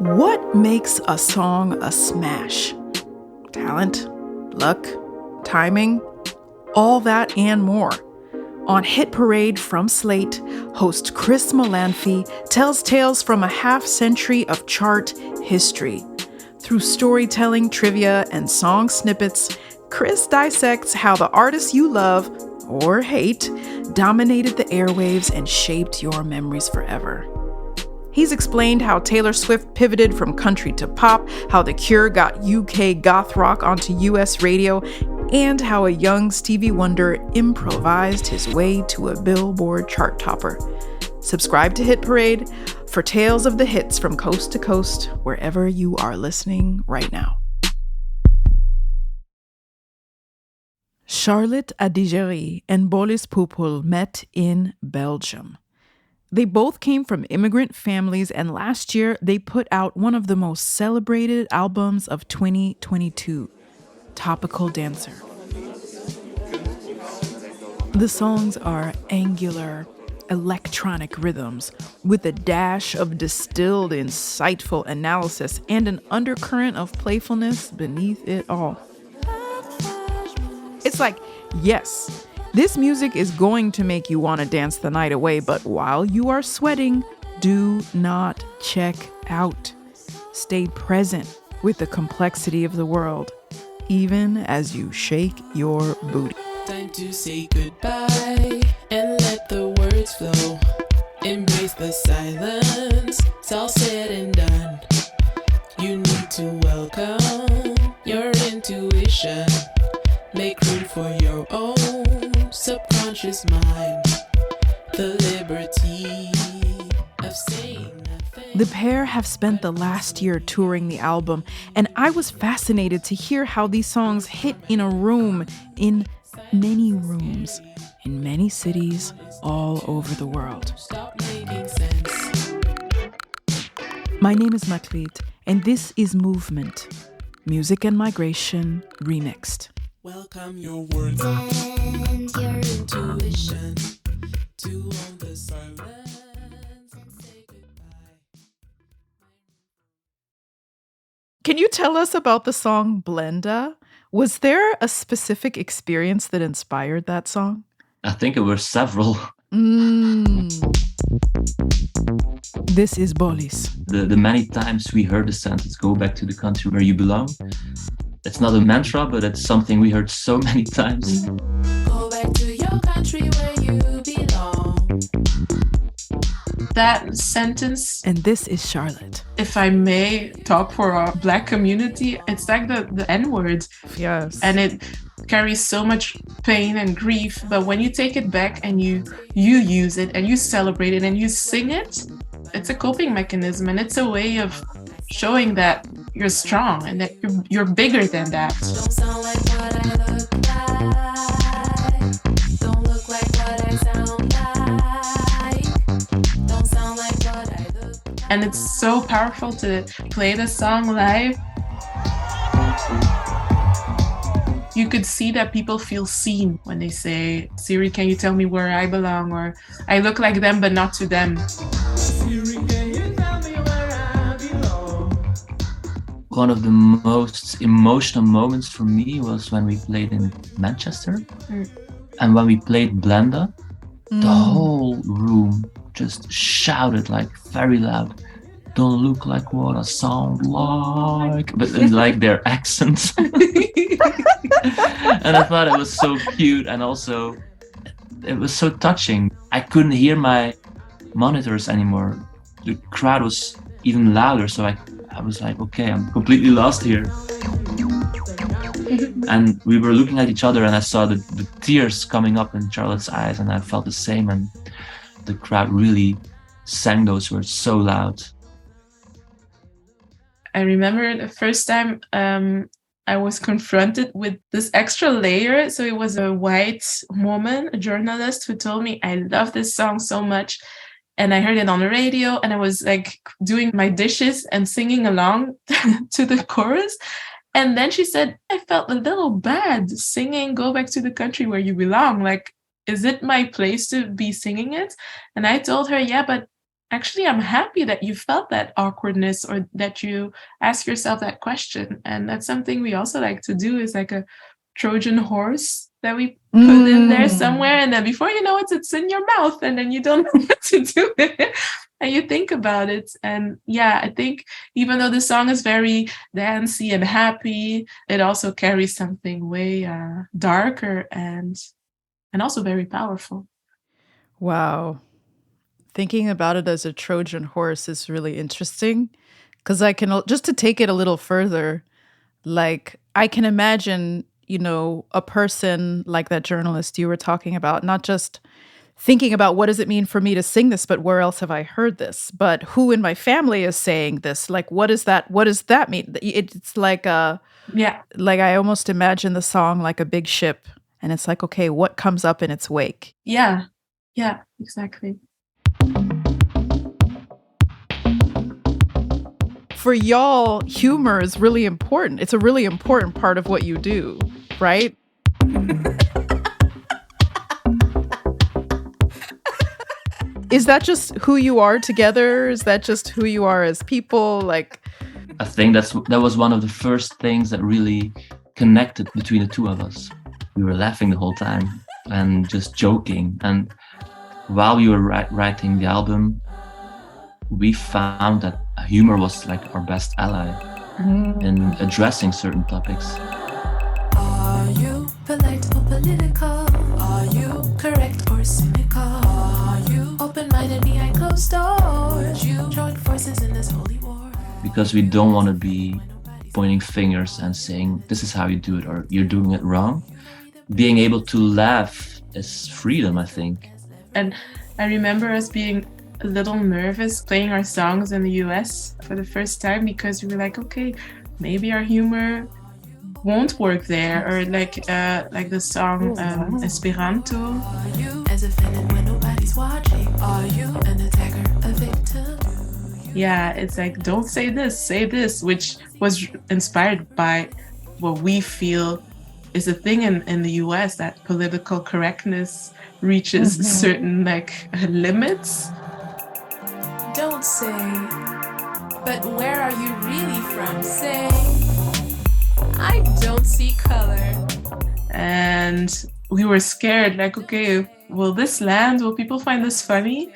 What makes a song a smash? Talent, luck, timing, all that and more. On Hit Parade from Slate, host Chris Molanphy tells tales from a half-century of chart history. Through storytelling, trivia, and song snippets, Chris dissects how the artists you love, or hate, dominated the airwaves and shaped your memories forever. He's explained how Taylor Swift pivoted from country to pop, how The Cure got UK goth rock onto US radio, and how a young Stevie Wonder improvised his way to a Billboard chart topper. Subscribe to Hit Parade for tales of the hits from coast to coast, wherever you are listening right now. Charlotte Adigéry and Bolis Pupul met in Belgium. They both came from immigrant families, and last year they put out one of the most celebrated albums of 2022, Topical Dancer. The songs are angular, electronic rhythms with a dash of distilled, insightful analysis and an undercurrent of playfulness beneath it all. It's like, yes, this music is going to make you want to dance the night away, but while you are sweating, do not check out. Stay present with the complexity of the world, even as you shake your booty. Time to say goodbye and let the words flow. Embrace the silence, it's all said and done. You need to welcome your intuition. Make room for your own subconscious mind. The liberty of saying nothing. The pair have spent the last year touring the album, and I was fascinated to hear how these songs hit in a room, in many rooms, in many cities all over the world. Stop making sense. My name is Meklit, and this is Movement, Music and Migration Remixed. Welcome your words and your intuition to own the silence and say goodbye. Can you tell us about the song Blenda? Was there a specific experience that inspired that song? I think it were several. This is Bolis. The many times we heard the sentence, go back to the country where you belong. It's not a mantra, but it's something we heard so many times. Go back to your country where you belong. That sentence, And this is Charlotte. if I may talk for our Black community, it's like the N-word. Yes. And it carries so much pain and grief. But when you take it back and you use it and you celebrate it and you sing it, it's a coping mechanism. And it's a way of showing that you're strong and that you're bigger than that. Don't sound like what I look like. Don't look like what I sound like. Don't sound like what I look like. And it's so powerful to play the song live. You could see that people feel seen when they say, Siri, can you tell me where I belong? Or I look like them, but not to them. One of the most emotional moments for me was when we played in Manchester. And when we played Blenda, the whole room just shouted like very loud, don't look like what I sound like, but in like their accents. And I thought it was so cute, and also it was so touching. I couldn't hear my monitors anymore. The crowd was even louder, so I was like, okay, I'm completely lost here. And we were looking at each other, and I saw the tears coming up in Charlotte's eyes, and I felt the same, and the crowd really sang those words so loud. I remember the first time I was confronted with this extra layer. So it was a white woman, a journalist, who told me, I love this song so much. And I heard it on the radio, and I was like doing my dishes and singing along to the chorus. And then she said, I felt a little bad singing Go Back to the Country Where You Belong. Like, is it my place to be singing it? And I told her, yeah, but actually, I'm happy that you felt that awkwardness or that you ask yourself that question. And that's something we also like to do, is like a Trojan horse that we put in there somewhere. And then before you know it, it's in your mouth, and then you don't know what to do with it. And you think about it. And yeah, I think even though the song is very dancey and happy, it also carries something way darker and also very powerful. Wow. Thinking about it as a Trojan horse is really interesting, because I can, just to take it a little further, like I can imagine, a person like that journalist you were talking about, not just thinking about what does it mean for me to sing this, but where else have I heard this? But who in my family is saying this? Like, what does that mean? It's like like I almost imagine the song like a big ship, and it's like, okay, what comes up in its wake? Yeah, exactly. For y'all, humor is really important. It's a really important part of what you do, right? Is that just who you are together? Is that just who you are as people? Like, I think that was one of the first things that really connected between the two of us. We were laughing the whole time and just joking. And while we were writing the album, we found that humor was like our best ally in addressing certain topics. Are you polite or political? Are you correct or cynical? Are you open-minded behind closed doors? You join forces in this holy war? Because we don't want to be pointing fingers and saying, this is how you do it, or you're doing it wrong. Being able to laugh is freedom, I think. And I remember us being a little nervous playing our songs in the US for the first time, because we were like, okay, maybe our humor won't work there, or like the song Esperanto. Are you as offended when nobody's watching? Are you an attacker, a victim? Yeah, it's like, don't say this, say this, which was inspired by what we feel is a thing in the US, that political correctness reaches certain limits. Don't say, but where are you really from? Say, I don't see color. And we were scared, like, okay, will this land? Will people find this funny?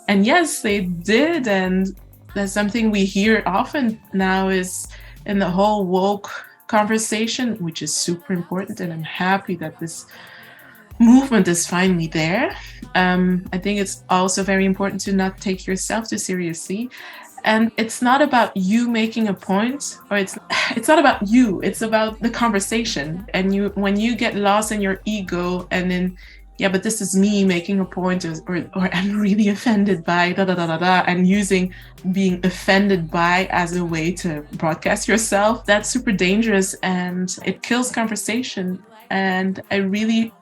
And yes, they did. And that's something we hear often now, is in the whole woke conversation, which is super important. And I'm happy that this movement is finally there. I think it's also very important to not take yourself too seriously. And it's not about you making a point, or it's not about you, it's about the conversation. And when you get lost in your ego and then, yeah, but this is me making a point, or I'm really offended by da da da da da, and using being offended by as a way to broadcast yourself, that's super dangerous and it kills conversation. And I really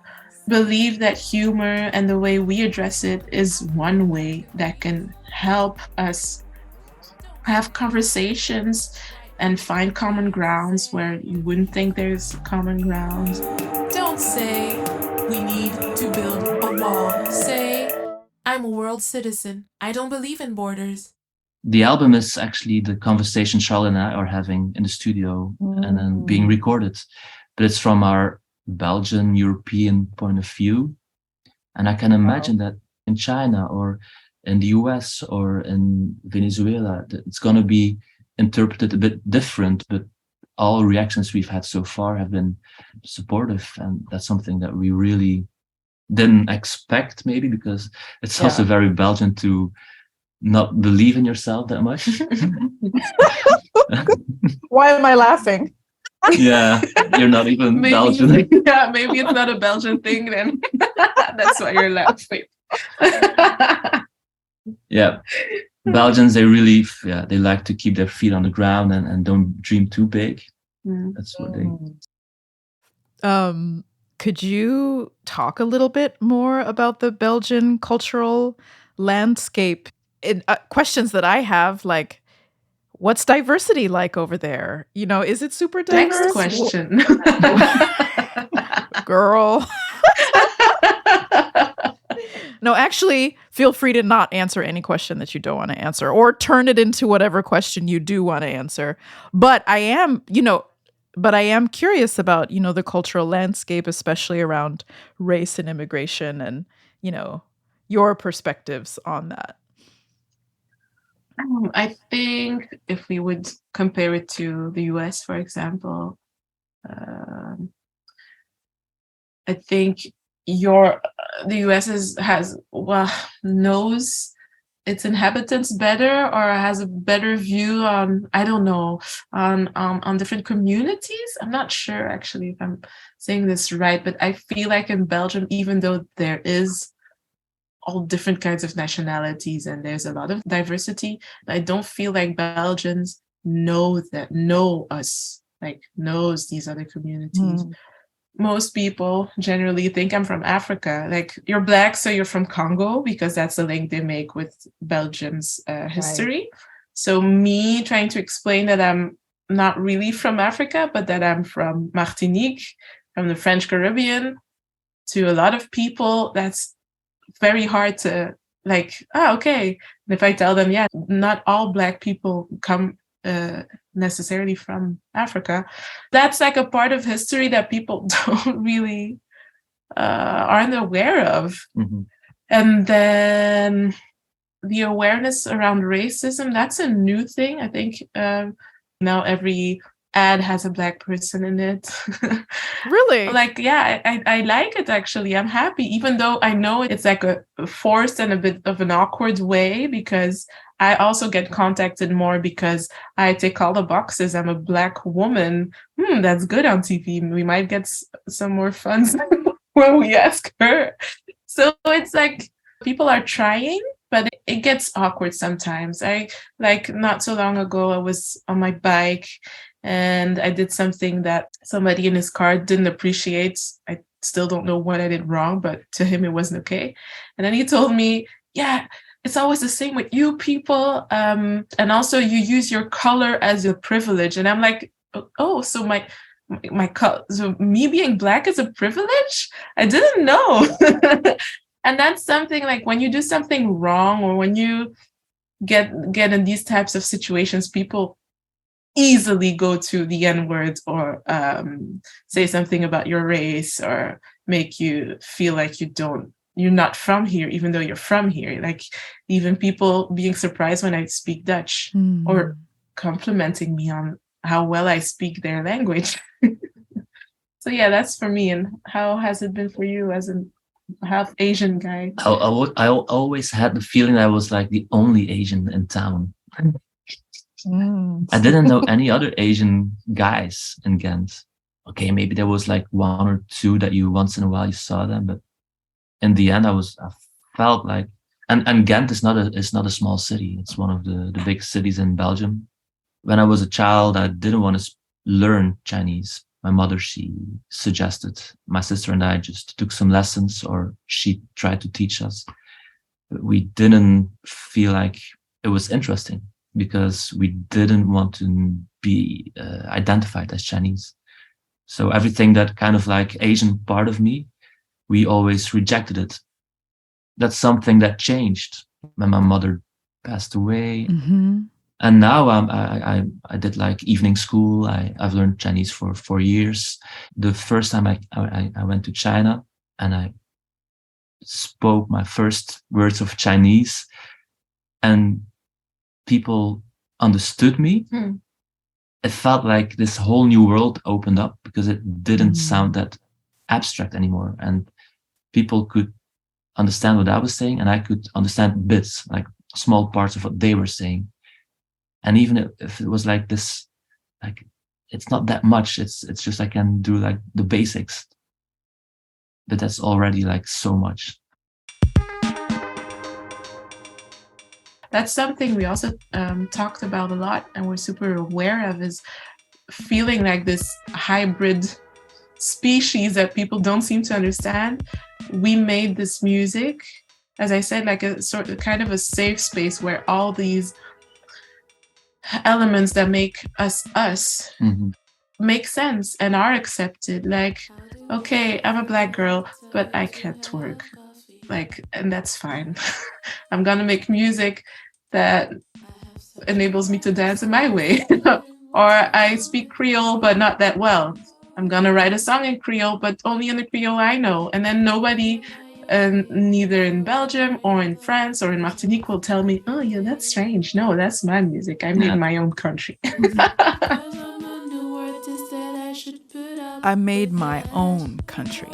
believe that humor and the way we address it is one way that can help us have conversations and find common grounds where you wouldn't think there's common ground. Don't say we need to build a wall. Say, I'm a world citizen. I don't believe in borders. The album is actually the conversation Charlotte and I are having in the studio and then being recorded. But it's from our Belgian, European point of view. And I can imagine that in China or in the US or in Venezuela, it's going to be interpreted a bit different, but all reactions we've had so far have been supportive. And that's something that we really didn't expect, maybe, because it's also very Belgian to not believe in yourself that much. Why am I laughing? Yeah, you're not even Belgian. Yeah, maybe it's not a Belgian thing then. That's why you're laughing. Yeah, Belgians, they really, they like to keep their feet on the ground and don't dream too big. That's what they... Could you talk a little bit more about the Belgian cultural landscape? Questions that I have, like, what's diversity like over there? Is it super diverse? Next question. Girl. No, actually, feel free to not answer any question that you don't want to answer, or turn it into whatever question you do want to answer. But I am, curious about, the cultural landscape, especially around race and immigration, and, your perspectives on that. I think if we would compare it to the US, for example, I think the US knows its inhabitants better, or has a better view on, I don't know, on different communities. I'm not sure actually if I'm saying this right, but I feel like in Belgium, even though there is all different kinds of nationalities and there's a lot of diversity, I don't feel like Belgians know us, like knows these other communities. Most people generally think I'm from Africa. Like, you're Black, so you're from Congo, because that's the link they make with Belgium's history. Right. So me trying to explain that I'm not really from Africa, but that I'm from Martinique, from the French Caribbean, to a lot of people, that's very hard to okay. And if I tell them, yeah, not all Black people come necessarily from Africa, that's like a part of history that people don't really aren't aware of. Mm-hmm. And then the awareness around racism, that's a new thing. I think now every ad has a Black person in it. Really? I like it, actually. I'm happy, even though I know it's like a forced and a bit of an awkward way, because I also get contacted more because I tick all the boxes. I'm a Black woman. That's good on TV. We might get some more funds when we ask her. So it's like people are trying, but it gets awkward sometimes. Not so long ago, I was on my bike and I did something that somebody in his car didn't appreciate. I still don't know what I did wrong, but to him, it wasn't okay. And then he told me, yeah, it's always the same with you people. And also you use your color as a privilege. And I'm like, oh, so my color, so me being Black is a privilege? I didn't know. And that's something, like, when you do something wrong, or when you get in these types of situations, people easily go to the N-word, or say something about your race, or make you feel like you're not from here, even though you're from here. Like, even people being surprised when I speak Dutch, or complimenting me on how well I speak their language. So yeah, that's for me. And how has it been for you as a half Asian guy? I always had the feeling I was like the only Asian in town. I didn't know any other Asian guys in Ghent. Okay, maybe there was like one or two that you once in a while you saw them, but in the end, I felt like, and Ghent is not a small city. It's one of the big cities in Belgium. When I was a child, I didn't want to learn Chinese. My mother, she suggested. My sister and I just took some lessons, or she tried to teach us. But we didn't feel like it was interesting, because we didn't want to be identified as Chinese. So everything that kind of like Asian part of me, we always rejected it. That's something that changed when my mother passed away. Mm-hmm. And now I did like evening school. I've learned Chinese for 4 years. The first time I went to China and I spoke my first words of Chinese, and people understood me. It felt like this whole new world opened up, because it didn't sound that abstract anymore, and people could understand what I was saying, and I could understand bits, like small parts of what they were saying. And even if it was like this, like, it's not that much, it's just I can do like the basics, but that's already like so much. That's something we also talked about a lot, and we're super aware of, is feeling like this hybrid species that people don't seem to understand. We made this music, as I said, like a sort of kind of a safe space where all these elements that make us make sense and are accepted. Like, okay, I'm a Black girl, but I can't twerk. and that's fine. I'm gonna make music that enables me to dance in my way. Or I speak Creole, but not that well. I'm gonna write a song in Creole, but only in the Creole I know. And then nobody, neither in Belgium or in France or in Martinique, will tell me, oh yeah, that's strange. No, that's my music. I made my own country. I made my own country.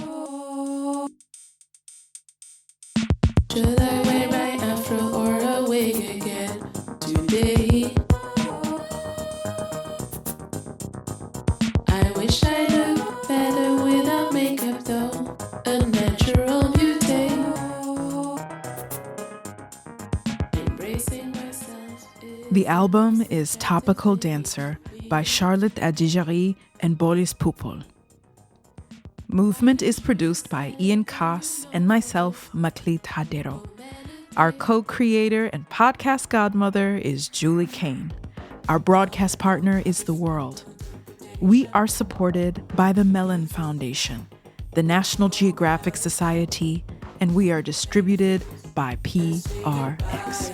Should I wear my afro or a wig again today? I wish I looked better without makeup though, a natural beauty. Embracing myself. The album is Topical Dancer by Charlotte Adigéry and Bolis Pupul. Movement is produced by Ian Koss and myself, Meklit. Our co-creator and podcast godmother is Julie Kane. Our broadcast partner is The World. We are supported by the Mellon Foundation, the National Geographic Society, and we are distributed by PRX.